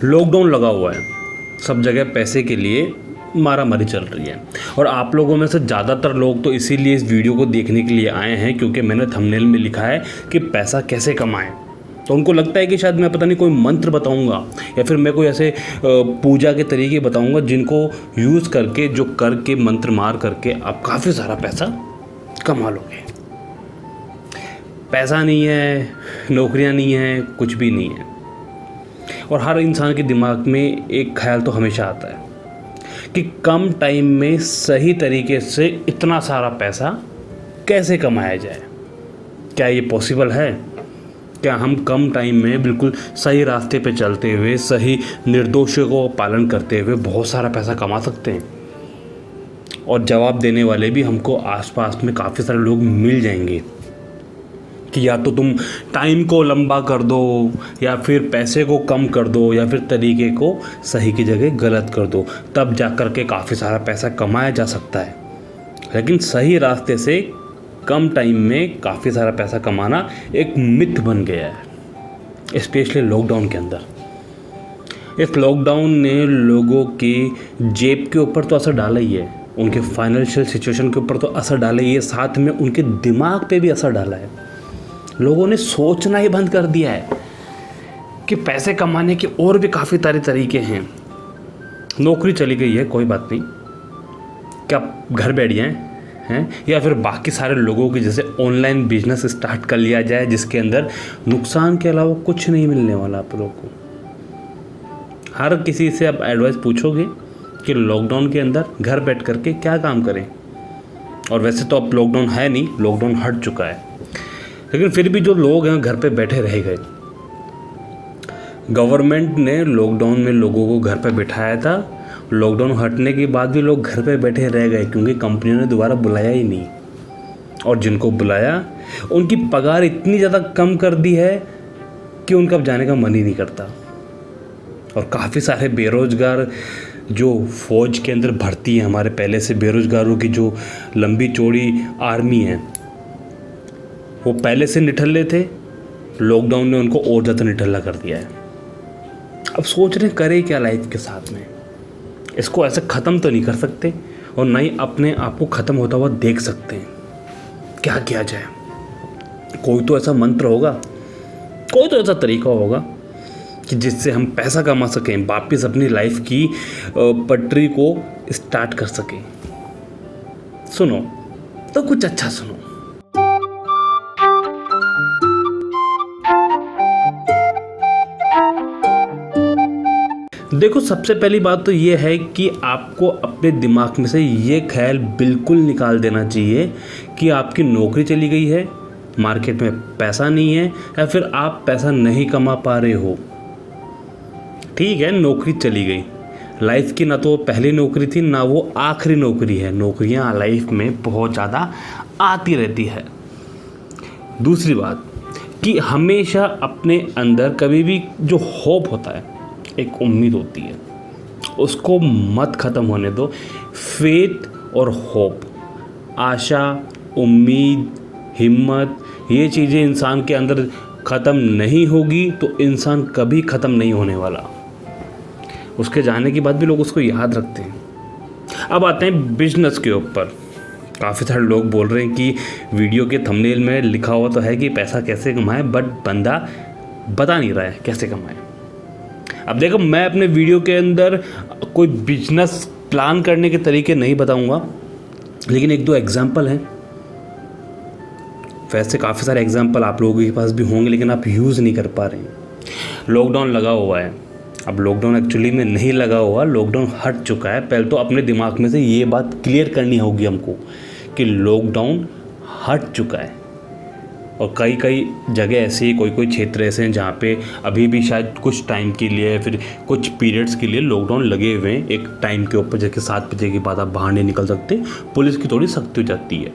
Lockdown लगा हुआ है, सब जगह पैसे के लिए मारामारी चल रही है। और आप लोगों में से ज़्यादातर लोग तो इसीलिए इस वीडियो को देखने के लिए आए हैं क्योंकि मैंने थंबनेल में लिखा है कि पैसा कैसे कमाएं। तो उनको लगता है कि शायद मैं पता नहीं कोई मंत्र बताऊंगा या फिर मैं कोई ऐसे पूजा के तरीके बताऊंगा जिनको यूज़ करके, जो करके मंत्र मार करके आप काफ़ी सारा पैसा कमा लोगे। पैसा नहीं है, नौकरियां नहीं हैं, कुछ भी नहीं है। और हर इंसान के दिमाग में एक ख्याल तो हमेशा आता है कि कम टाइम में सही तरीके से इतना सारा पैसा कैसे कमाया जाए। क्या ये पॉसिबल है? क्या हम कम टाइम में बिल्कुल सही रास्ते पे चलते हुए, सही निर्देशों को पालन करते हुए बहुत सारा पैसा कमा सकते हैं? और जवाब देने वाले भी हमको आसपास में काफ़ी सारे लोग मिल जाएंगे कि या तो तुम टाइम को लंबा कर दो, या फिर पैसे को कम कर दो, या फिर तरीके को सही की जगह गलत कर दो, तब जा कर के काफ़ी सारा पैसा कमाया जा सकता है। लेकिन सही रास्ते से कम टाइम में काफ़ी सारा पैसा कमाना एक मिथ बन गया है, स्पेशली लॉकडाउन के अंदर। इस लॉकडाउन ने लोगों की जेब के ऊपर तो असर डाला ही है, उनके फाइनेंशियल सिचुएशन के ऊपर तो असर डाला ही है, साथ में उनके दिमाग पे भी असर डाला है। लोगों ने सोचना ही बंद कर दिया है कि पैसे कमाने के और भी काफ़ी सारे तरीके हैं। नौकरी चली गई है, कोई बात नहीं, क्या घर बैठ जाएं हैं, या फिर बाकी सारे लोगों के जैसे ऑनलाइन बिजनेस स्टार्ट कर लिया जाए जिसके अंदर नुकसान के अलावा कुछ नहीं मिलने वाला आप लोगों को। हर किसी से आप एडवाइस पूछोगे कि लॉकडाउन के अंदर घर बैठ करके क्या काम करें, और वैसे तो अब लॉकडाउन है नहीं, लॉकडाउन हट चुका है, लेकिन फिर भी जो लोग हैं घर पे बैठे रह गए। गवर्नमेंट ने लॉकडाउन में लोगों को घर पे बिठाया था, लॉकडाउन हटने के बाद भी लोग घर पे बैठे रह गए क्योंकि कंपनियों ने दोबारा बुलाया ही नहीं। और जिनको बुलाया उनकी पगार इतनी ज़्यादा कम कर दी है कि उनका अब जाने का मन ही नहीं करता। और काफ़ी सारे बेरोज़गार जो फौज के अंदर भर्ती है, हमारे पहले से बेरोज़गारों की जो लंबी चौड़ी आर्मी है, वो पहले से निठल्ले थे, लॉकडाउन ने उनको और ज़्यादा निठल्ला कर दिया है। अब सोच रहे करें क्या लाइफ के साथ में, इसको ऐसे ख़त्म तो नहीं कर सकते और ना ही अपने आप को ख़त्म होता हुआ देख सकते हैं। क्या किया जाए? कोई तो ऐसा मंत्र होगा, कोई तो ऐसा तरीका होगा कि जिससे हम पैसा कमा सकें, वापस अपनी लाइफ की पटरी को स्टार्ट कर सकें। सुनो तो कुछ अच्छा सुनो। देखो, सबसे पहली बात तो ये है कि आपको अपने दिमाग में से ये ख्याल बिल्कुल निकाल देना चाहिए कि आपकी नौकरी चली गई है, मार्केट में पैसा नहीं है, या फिर आप पैसा नहीं कमा पा रहे हो। ठीक है, नौकरी चली गई, लाइफ की ना तो पहली नौकरी थी ना वो आखिरी नौकरी है। नौकरियां लाइफ में बहुत ज़्यादा आती रहती है। दूसरी बात कि हमेशा अपने अंदर कभी भी जो होप होता है, एक उम्मीद होती है, उसको मत ख़त्म होने दो। फेथ और होप, आशा, उम्मीद, हिम्मत, ये चीज़ें इंसान के अंदर ख़त्म नहीं होगी तो इंसान कभी ख़त्म नहीं होने वाला। उसके जाने के बाद भी लोग उसको याद रखते हैं। अब आते हैं बिजनेस के ऊपर। काफ़ी सारे लोग बोल रहे हैं कि वीडियो के थंबनेल में लिखा हुआ तो है कि पैसा कैसे कमाएं, बट बंदा बता नहीं रहा है कैसे कमाएं। अब देखो, मैं अपने वीडियो के अंदर कोई बिजनेस प्लान करने के तरीके नहीं बताऊंगा, लेकिन एक दो एग्जांपल हैं। वैसे काफ़ी सारे एग्जांपल आप लोगों के पास भी होंगे लेकिन आप यूज़ नहीं कर पा रहे हैं। लॉकडाउन लगा हुआ है, अब लॉकडाउन एक्चुअली में नहीं लगा हुआ, लॉकडाउन हट चुका है। पहले तो अपने दिमाग में से ये बात क्लियर करनी होगी हमको कि लॉकडाउन हट चुका है। और कई कई जगह ऐसे, कोई क्षेत्र ऐसे हैं जहाँ पे अभी भी शायद कुछ टाइम के लिए, फिर कुछ पीरियड्स के लिए लॉकडाउन लगे हुए हैं। एक टाइम के ऊपर जैसे 7 बजे के बाद आप बाहर नहीं निकल सकते, पुलिस की थोड़ी सख्ती हो जाती है।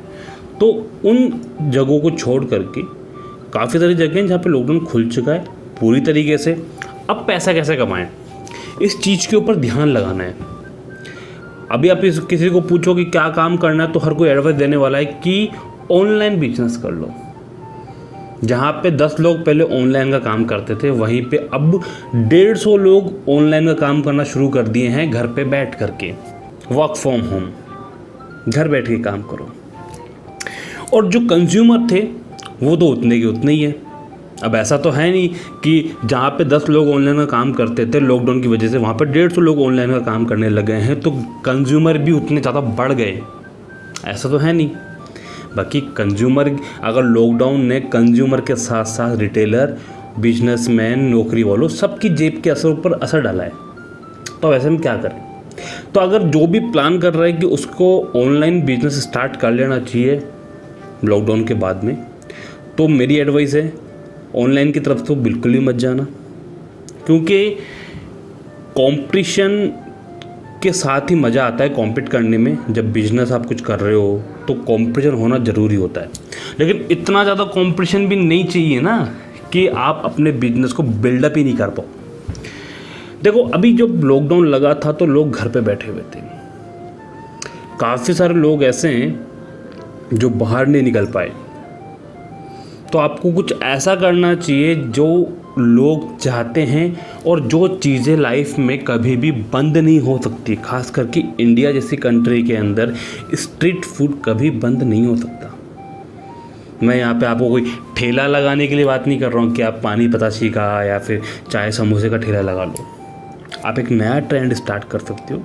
तो उन जगहों को छोड़ करके काफ़ी सारी जगह हैं जहाँ पे लॉकडाउन खुल चुका है पूरी तरीके से। अब पैसा कैसे कमाएं, इस चीज़ के ऊपर ध्यान लगाना है। अभी आप किसी को पूछो कि क्या काम करना है तो हर कोई एडवाइस देने वाला है कि ऑनलाइन बिजनेस कर लो। जहाँ पे 10 लोग पहले ऑनलाइन का काम करते थे, वहीं पे अब 150 लोग ऑनलाइन का काम करना शुरू कर दिए हैं घर पे बैठ करके। वर्क फ्रॉम होम, घर बैठ के काम करो। और जो कंज्यूमर थे वो तो उतने के उतने ही है। अब ऐसा तो है नहीं कि जहाँ पे 10 लोग ऑनलाइन का काम करते थे लॉकडाउन की वजह से, वहाँ पे 150 लोग ऑनलाइन का काम करने लग गए हैं, तो कंज्यूमर भी उतने ज़्यादा बढ़ गए, ऐसा तो है नहीं। बाकी कंज्यूमर, अगर लॉकडाउन ने कंज्यूमर के साथ साथ रिटेलर, बिजनेसमैन, नौकरी वालों सबकी जेब के असर पर असर डाला है, तो ऐसे में क्या करें। तो अगर जो भी प्लान कर रहा है कि उसको ऑनलाइन बिजनेस स्टार्ट कर लेना चाहिए लॉकडाउन के बाद में, तो मेरी एडवाइस है ऑनलाइन की तरफ तो बिल्कुल ही मत जाना, क्योंकि कंपटीशन के साथ ही मज़ा आता है कॉम्पीट करने में। जब बिजनेस आप कुछ कर रहे हो तो कंपटीशन होना ज़रूरी होता है, लेकिन इतना ज़्यादा कंपटीशन भी नहीं चाहिए ना कि आप अपने बिजनेस को बिल्डअप ही नहीं कर पाओ। देखो अभी जब लॉकडाउन लगा था तो लोग घर पे बैठे हुए थे, काफ़ी सारे लोग ऐसे हैं जो बाहर नहीं निकल पाए। तो आपको कुछ ऐसा करना चाहिए जो लोग चाहते हैं और जो चीज़ें लाइफ में कभी भी बंद नहीं हो सकती। खास करके इंडिया जैसी कंट्री के अंदर स्ट्रीट फूड कभी बंद नहीं हो सकता। मैं यहाँ पे आपको कोई ठेला लगाने के लिए बात नहीं कर रहा हूँ कि आप पानी बताशी का या फिर चाय समोसे का ठेला लगा लो। आप एक नया ट्रेंड स्टार्ट कर सकते हो,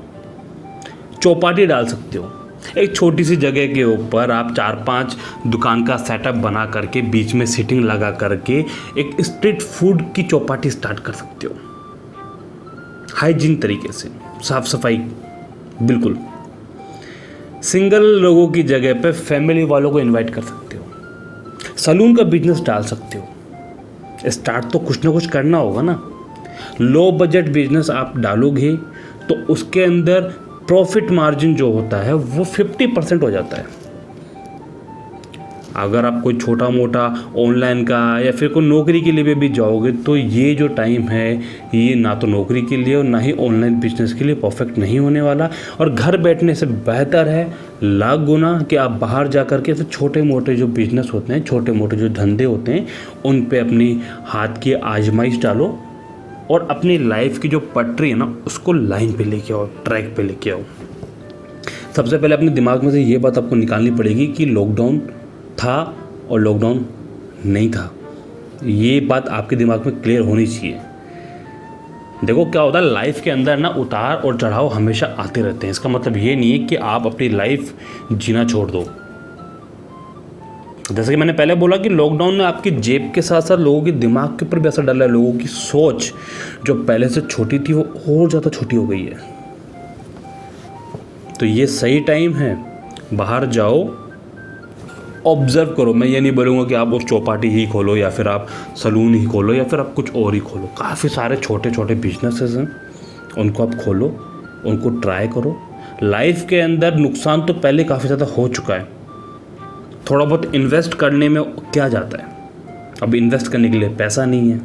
चौपाटी डाल सकते हो। एक छोटी सी जगह के ऊपर आप 4-5 दुकान का सेटअप बना करके बीच में सीटिंग लगा करके एक स्ट्रीट फूड की चौपाटी स्टार्ट कर सकते हो, हाइजीन तरीके से, साफ सफाई बिल्कुल। सिंगल लोगों की जगह पे फैमिली वालों को इनवाइट कर सकते हो। सलून का बिजनेस डाल सकते हो। स्टार्ट तो कुछ ना कुछ करना होगा ना। लो बजट बिजनेस आप डालोगे तो उसके अंदर प्रॉफिट मार्जिन जो होता है वो 50% हो जाता है। अगर आप कोई छोटा मोटा ऑनलाइन का या फिर कोई नौकरी के लिए भी जाओगे तो ये जो टाइम है ये ना तो नौकरी के लिए और ना ही ऑनलाइन बिजनेस के लिए परफेक्ट नहीं होने वाला। और घर बैठने से बेहतर है लाख गुना कि आप बाहर जा कर के ऐसे छोटे मोटे जो बिजनेस होते हैं, छोटे मोटे जो धंधे होते हैं, उन पे अपनी हाथ की आजमाइश डालो और अपनी लाइफ की जो पटरी है ना उसको लाइन पे लेके आओ, ट्रैक पे लेके आओ। सबसे पहले अपने दिमाग में से ये बात आपको निकालनी पड़ेगी कि लॉकडाउन था और लॉकडाउन नहीं था। ये बात आपके दिमाग में क्लियर होनी चाहिए। देखो क्या होता है लाइफ के अंदर ना, उतार और चढ़ाव हमेशा आते रहते हैं। इसका मतलब ये नहीं है कि आप अपनी लाइफ जीना छोड़ दो। जैसे कि मैंने पहले बोला कि लॉकडाउन ने आपकी जेब के साथ साथ लोगों के दिमाग के ऊपर भी असर डाला है। लोगों की सोच जो पहले से छोटी थी वो और ज़्यादा छोटी हो गई है। तो ये सही टाइम है, बाहर जाओ, ऑब्जर्व करो। मैं ये नहीं बोलूँगा कि आप उस चौपाटी ही खोलो या फिर आप सलून ही खोलो या फिर आप कुछ और ही खोलो। काफ़ी सारे छोटे छोटे बिजनेसेस हैं, उनको आप खोलो, उनको ट्राई करो। लाइफ के अंदर नुकसान तो पहले काफ़ी ज़्यादा हो चुका है। थोड़ा बहुत इन्वेस्ट करने में क्या जाता है, अब इन्वेस्ट करने के लिए पैसा नहीं है।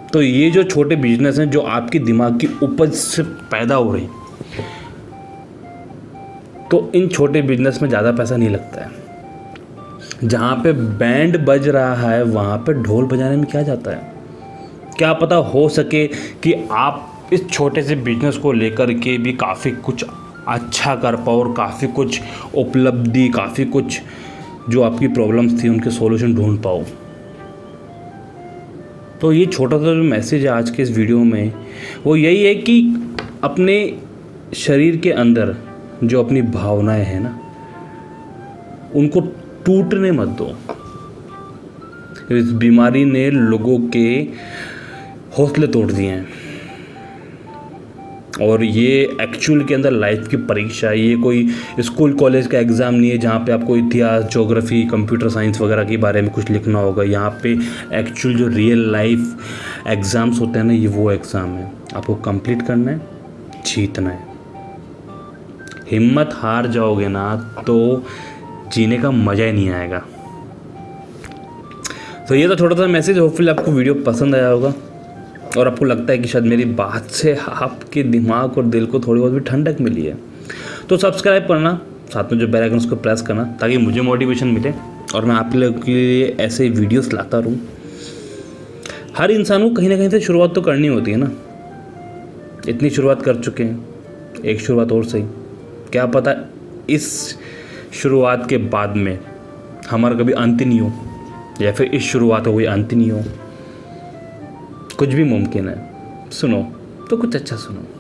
तो ये जो छोटे बिजनेस हैं जो आपकी दिमाग की उपज से पैदा हो रही, तो इन छोटे बिजनेस में ज़्यादा पैसा नहीं लगता है। जहाँ पे बैंड बज रहा है वहाँ पे ढोल बजाने में क्या जाता है। क्या पता हो सके कि आप इस छोटे से बिजनेस को लेकर के भी काफ़ी कुछ अच्छा कर पाओ और काफ़ी कुछ उपलब्धि, काफ़ी कुछ जो आपकी प्रॉब्लम्स थी उनके सॉल्यूशन ढूंढ पाओ। तो ये छोटा सा जो मैसेज है आज के इस वीडियो में वो यही है कि अपने शरीर के अंदर जो अपनी भावनाएं हैं ना उनको टूटने मत दो। इस बीमारी ने लोगों के हौसले तोड़ दिए हैं और ये एक्चुअल के अंदर लाइफ की परीक्षा है। ये कोई स्कूल कॉलेज का एग्ज़ाम नहीं है जहाँ पे आपको इतिहास, ज्योग्राफी, कंप्यूटर साइंस वगैरह के बारे में कुछ लिखना होगा। यहाँ पे एक्चुअल जो रियल लाइफ एग्ज़ाम्स होते हैं ना, ये वो एग्ज़ाम है। आपको कंप्लीट करना है, जीतना है। हिम्मत हार जाओगे ना तो जीने का मज़ा ही नहीं आएगा। तो ये तो छोटा सा मैसेज, होपफुली आपको वीडियो पसंद आया होगा और आपको लगता है कि शायद मेरी बात से आपके दिमाग और दिल को थोड़ी बहुत भी ठंडक मिली है। तो सब्सक्राइब करना, साथ में जो बेल आइकन उसको प्रेस करना ताकि मुझे मोटिवेशन मिले और मैं आप लोगों के लिए ऐसे वीडियोस लाता रहूँ। हर इंसान को कहीं ना कहीं से शुरुआत तो करनी होती है ना। इतनी शुरुआत कर चुके हैं, एक शुरुआत और सही। क्या पता इस शुरुआत के बाद में हमारा कभी अंत ही नहीं हो, या फिर इस शुरुआत का कोई अंत नहीं हो। कुछ भी मुमकिन है। सुनो तो कुछ अच्छा सुनो।